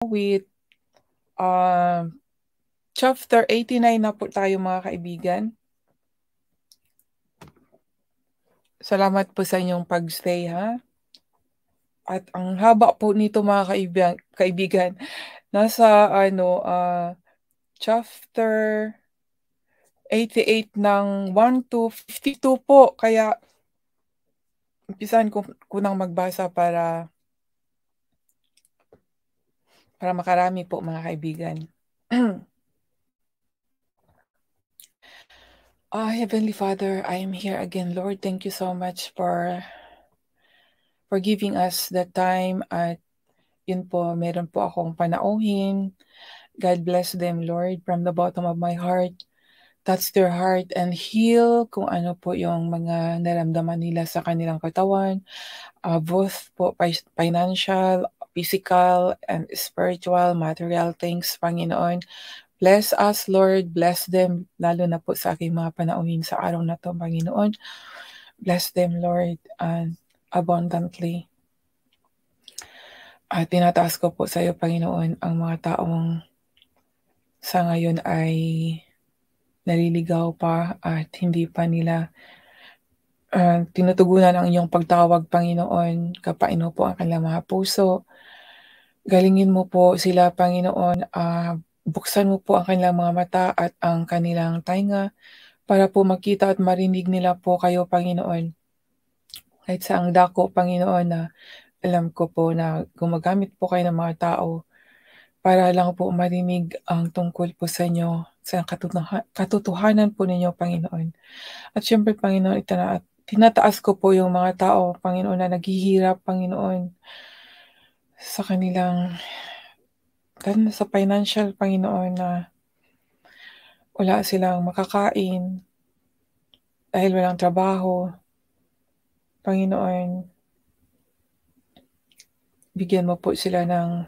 with chapter 89 na po tayo mga kaibigan. Salamat po sa inyong pagstay ha. At ang haba po nito mga kaibigan. Nasa chapter 88 ng 1 to 52 po. Kaya umpisahan ko nang magbasa para makarami po mga kaibigan. Heavenly Father, I am here again, Lord. Thank you so much for giving us the time at yun po, meron po akong panauhin. God bless them, Lord, from the bottom of my heart. Touch their heart and heal kung ano po yung mga naramdaman nila sa kanilang katawan. Both po financial, physical, and spiritual, material things, Panginoon. Bless us, Lord. Bless them, lalo na po sa aking mga panauhin sa araw na to, Panginoon. Bless them, Lord, and abundantly. At tinataas ko po sa iyo, Panginoon, ang mga taong sa ngayon ay naliligaw pa at hindi pa nila tinutugunan ang iyong pagtawag, Panginoon. Kapaino po ang kanilang mga puso. Galingin mo po sila, Panginoon. Buksan mo po ang kanilang mga mata at ang kanilang tainga para po makita at marinig nila po kayo, Panginoon. Kahit sa ang dako, Panginoon, na alam ko po na gumagamit po kayo ng mga tao para lang po marinig ang tungkol po sa inyo, sa katotohanan po ninyo, Panginoon. At syempre, Panginoon, tinataas ko po yung mga tao, Panginoon, na naghihirap, Panginoon, sa kanilang, sa financial, Panginoon, na wala silang makakain dahil walang trabaho. Panginoon, bigyan mo po sila ng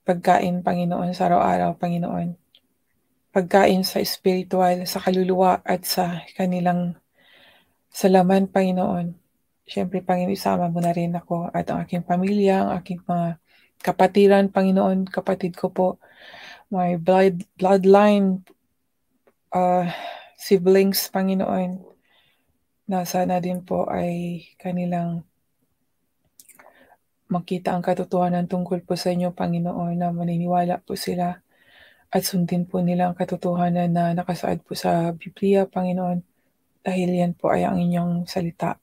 pagkain, Panginoon, sa araw-araw, Panginoon. Pagkain sa spiritual, sa kaluluwa at sa kanilang salaman, Panginoon. Siyempre, Panginoon, isama mo na rin ako at ang aking pamilya, ang aking mga kapatiran, Panginoon, kapatid ko po, my bloodline, siblings, Panginoon, na sana din po ay kanilang makita ang katotohanan tungkol po sa inyo, Panginoon, na maniniwala po sila at sundin po nila ang katotohanan na nakasaad po sa Biblia, Panginoon, dahil yan po ay ang inyong salita.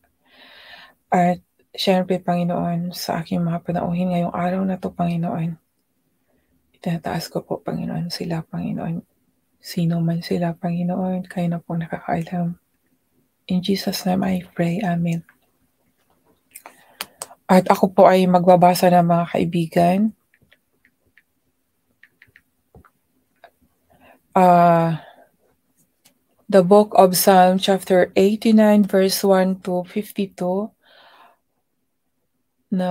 At syempre, Panginoon, sa aking mga panauhin ngayong araw na to, Panginoon, itinataas ko po, Panginoon, sila, Panginoon. Sino man sila, Panginoon, kayo na po nakakaalam. In Jesus' name I pray. Amen. At ako po ay magbabasa ng mga kaibigan. The book of Psalm chapter 89 verse 1 to 52 na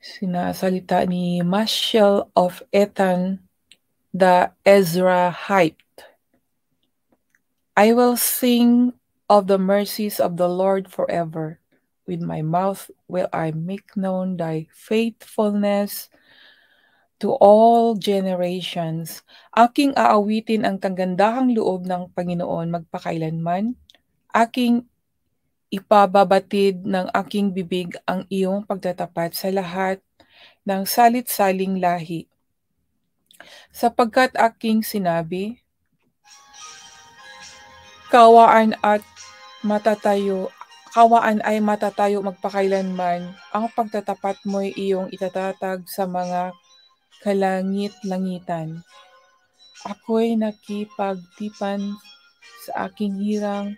sinasalita ni Mashiel of Ethan the Ezrahite. I will sing of the mercies of the Lord forever. With my mouth will I make known thy faithfulness to all generations. Aking aawitin ang kagandahang loob ng Panginoon magpakailanman. Aking ipababatid ng aking bibig ang iyong pagtatapat sa lahat ng salit-saling lahi. Sapagkat aking sinabi, kawaan ay matatayo magpakailanman, ang pagtatapat mo'y iyong itatatag sa mga kalangit-langitan. Ako'y nakipagtipan sa aking hirang,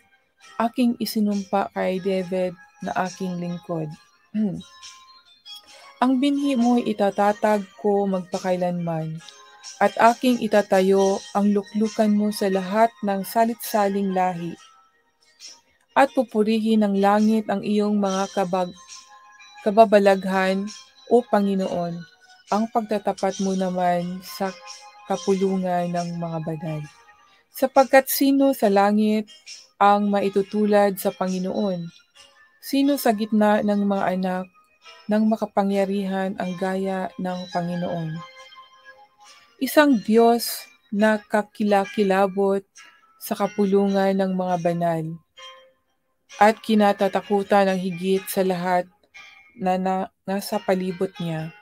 aking isinumpa kay David na aking lingkod. Ang binhi mo'y itatatag ko magpakailanman, at aking itatayo ang luklukan mo sa lahat ng salit-saling lahi. At pupurihin ng langit ang iyong mga kababalaghan, o Panginoon, ang pagtatapat mo naman sa kapulungan ng mga banal. Sapagkat sino sa langit ang maitutulad sa Panginoon? Sino sa gitna ng mga anak ng makapangyarihan ang gaya ng Panginoon. Isang Diyos na kakilakilabot sa kapulungan ng mga banal at kinatatakutan ng higit sa lahat na nasa palibot niya.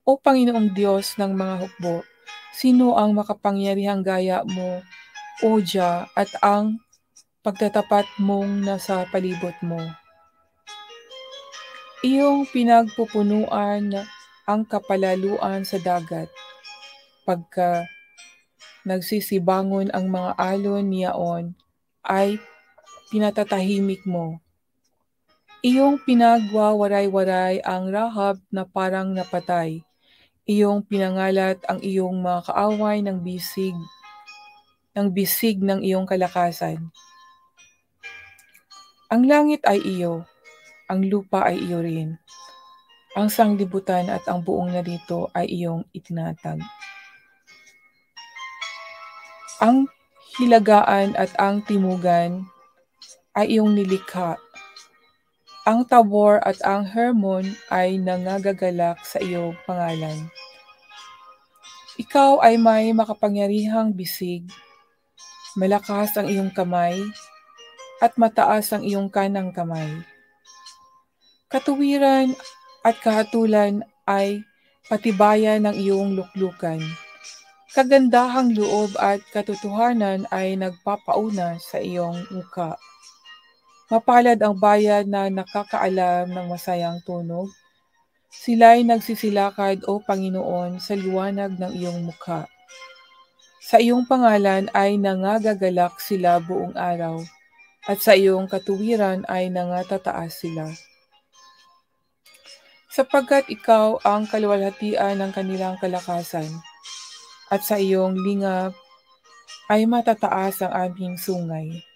O Panginoong Diyos ng mga hukbo, sino ang makapangyarihang gaya mo, O Jah, at ang pagtatapat mong nasa palibot mo? Iyong pinagpupunuan ang kapalaluan sa dagat, pagka nagsisibangon ang mga alon niyaon ay pinatatahimik mo. Iyong pinagwawaray-waray ang Rahab na parang napatay. Iyong pinangalat ang iyong mga kaaway ng bisig ng iyong kalakasan. Ang langit ay iyo, ang lupa ay iyo rin. Ang sanglibutan at ang buong narito ay iyong itinatag. Ang hilagaan at ang timugan ay iyong nilikha. Ang Tabor at ang Hermon ay nangagagalak sa iyong pangalan. Ikaw ay may makapangyarihang bisig, malakas ang iyong kamay, at mataas ang iyong kanang kamay. Katuwiran at kahatulan ay patibayan ng iyong luklukan. Kagandahang loob at katotohanan ay nagpapauna sa iyong mukha. Mapalad ang bayan na nakakaalam ng masayang tunog. Sila'y nagsisilakad, O Panginoon, sa liwanag ng iyong mukha. Sa iyong pangalan ay nangagagalak sila buong araw, at sa iyong katuwiran ay nangatataas sila. Sapagkat ikaw ang kaluwalhatian ng kanilang kalakasan, at sa iyong lingap ay matataas ang aming sungay.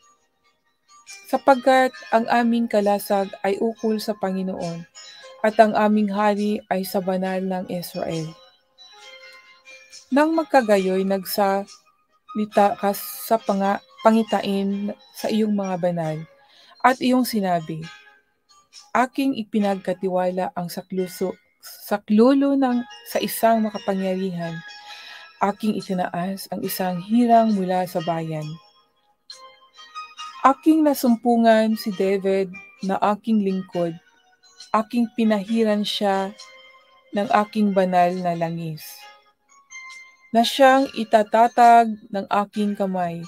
Sapagkat ang aming kalasag ay ukol sa Panginoon, at ang aming hari ay sa banal ng Israel. Nang magkagayoy, nagsalita ka sa pangitain sa iyong mga banal, at iyong sinabi, aking ipinagkatiwala ang saklulo sa isang makapangyarihan. Aking itinaas ang isang hirang mula sa bayan. Aking nasumpungan si David na aking lingkod. Aking pinahiran siya ng aking banal na langis, na siyang itatatag ng aking kamay.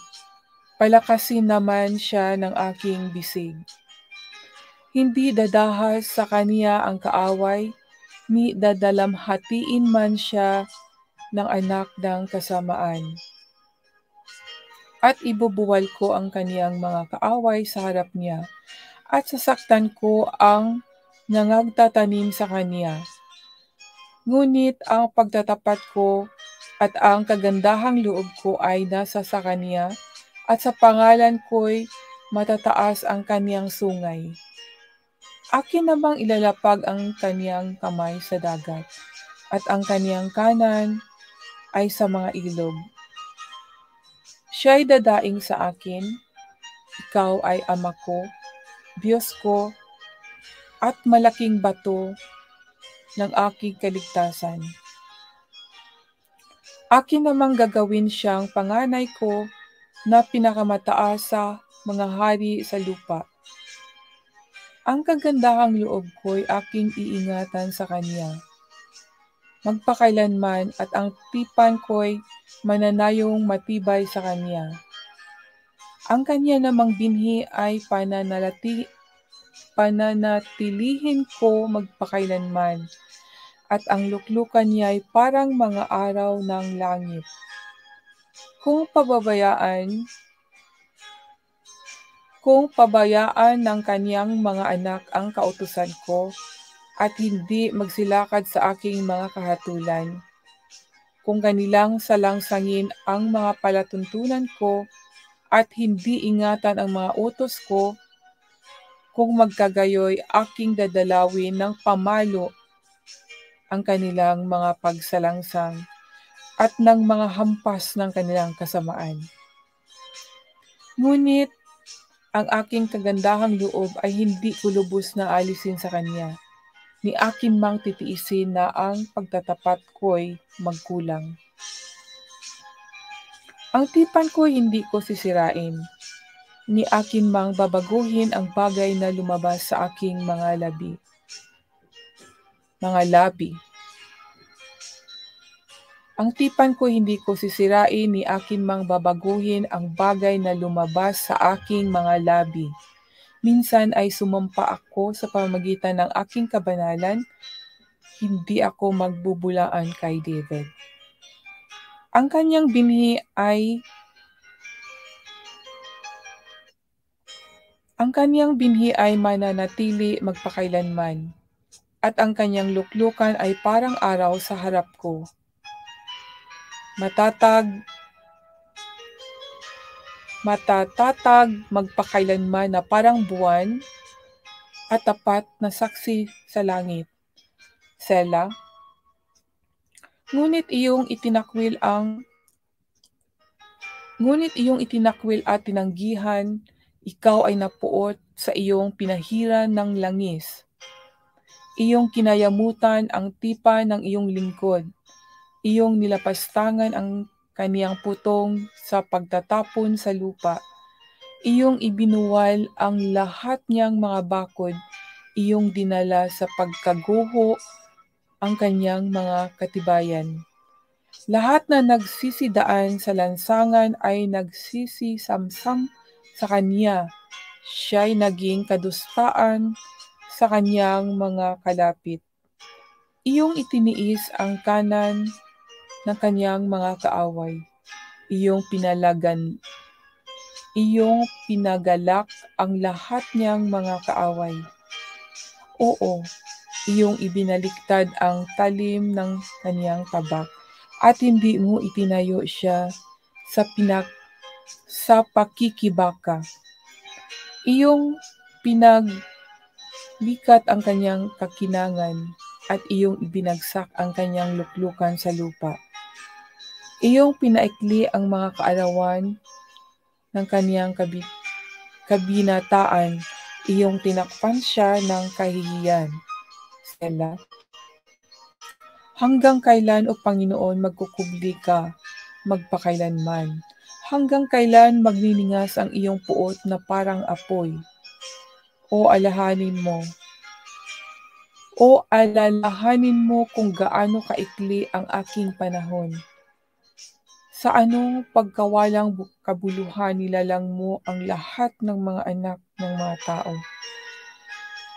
Palakasin naman siya ng aking bisig. Hindi dadahas sa kaniya ang kaaway, ni dadalamhatiin man siya ng anak ng kasamaan. At ibubuwal ko ang kaniyang mga kaaway sa harap niya, at sasaktan ko ang nangagtatanim sa kaniya. Ngunit ang pagtatapat ko at ang kagandahang loob ko ay nasa sa kaniya, at sa pangalan ko'y matataas ang kaniyang sungay. Akin namang ilalapag ang kaniyang kamay sa dagat, at ang kaniyang kanan ay sa mga ilog. Siya'y dadaing sa akin, ikaw ay Ama ko, Diyos ko, at malaking bato ng aking kaligtasan. Akin namang gagawin siyang panganay ko na pinakamataas sa mga hari sa lupa. Ang kagandahang loob ko'y aking iingatan sa kaniya magpakailanman, at ang tipan ko'y mananayong matibay sa kaniya. Ang kaniya namang binhi ay pananatilihin ko magpakailanman, at ang luklukan niya ay parang mga araw ng langit. Kung pabayaan ng kaniyang mga anak ang kautusan ko, at hindi magsilakad sa aking mga kahatulan, kung kanilang salangsangin ang mga palatuntunan ko, at hindi ingatan ang mga utos ko, kung magkagayoy, aking dadalawin ng pamalo ang kanilang mga pagsalangsang, at ng mga hampas ng kanilang kasamaan. Ngunit ang aking kagandahang loob ay hindi ko lubos na alisin sa kaniya, ni akin mang titiisin na ang pagtatapat ko'y magkulang. Ang tipan ko'y hindi ko sisirain, ni akin mang babaguhin ang bagay na lumabas sa aking mga labi. Ang tipan ko hindi ko sisirain, ni akin mang babaguhin ang bagay na lumabas sa aking mga labi. Minsan ay sumampa ako sa pamamagitan ng aking kabanalan, hindi ako magbubulaan kay David. Ang kanyang binhi ay mananatili magpakailanman, at ang kanyang luklukan ay parang araw sa harap ko. Matatatag magpakailanman na parang buwan at tapat na saksi sa langit. Sela. Ngunit iyong itinakwil at tinanggihan, ikaw ay napuot sa iyong pinahiran ng langis. Iyong kinayamutan ang tipa ng iyong lingkod. Iyong nilapastangan ang kaniyang putong sa pagtatapon sa lupa. Iyong ibinuwal ang lahat niyang mga bakod. Iyong dinala sa pagkaguho ang kanyang mga katibayan. Lahat na nagsisidaan sa lansangan ay nagsisisamsam sa kanya. Siya'y naging kadustaan sa kanyang mga kalapit. Iyong itiniis ang kanan ng kanyang mga kaaway. Iyong pinagalak ang lahat niyang mga kaaway. Oo, iyong ibinaliktad ang talim ng kanyang tabak, at hindi mo itinayo siya sa pakikibaka. Iyong pinaglikat ang kanyang kakinangan, at iyong ibinagsak ang kanyang luklukan sa lupa. Iyong pinaikli ang mga kaarawan ng kanyang kabinataan. Iyong tinakpan siya ng kahihiyan. Sela. Hanggang kailan, O Panginoon, magkukubli ka, magpakailanman? Hanggang kailan magniningas ang iyong puot na parang apoy? O alalahanin mo kung gaano kaikli ang aking panahon. Sa anong pagkawalang kabuluhan nilalang mo ang lahat ng mga anak ng mga tao?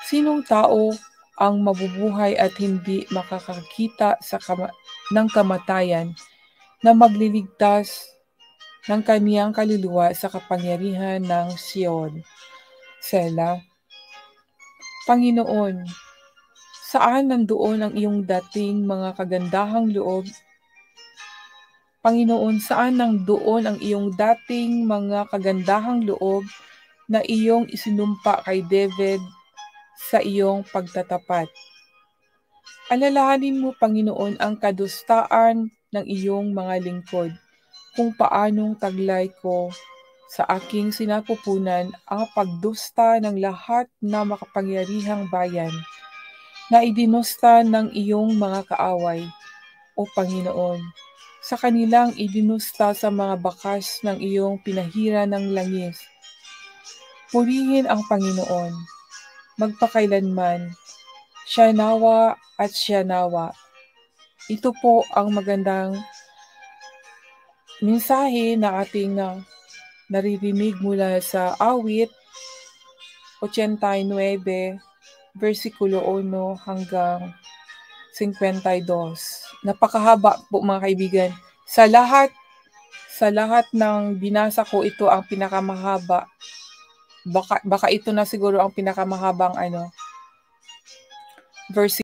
Sinong tao ang mabubuhay at hindi makakakita ng kamatayan, na magliligtas ng kaniyang kaluluwa sa kapangyarihan ng Sion? Sela. Panginoon, saan nandoon ang iyong dating mga kagandahang loob? Panginoon, saan nandoon ang iyong dating mga kagandahang loob na iyong isinumpa kay David sa iyong pagtatapat? Alalahanin mo, Panginoon, ang kadustaan ng iyong mga lingkod, kung paanong taglay ko sa aking sinapupunan ang pagdusta ng lahat na makapangyarihang bayan, na idinusta ng iyong mga kaaway, O Panginoon. Sa kanilang idinusta sa mga bakas ng iyong pinahira ng langis. Purihin ang Panginoon, magpakailanman, siya nawa at siya nawa. Ito po ang magandang mensahe na ating naririnig mula sa Awit 89, versikulo 1 hanggang 52. Napakahaba po, mga kaibigan. Sa lahat ng binasa ko, ito ang pinakamahaba. Baka ito na siguro ang pinakamahabang verse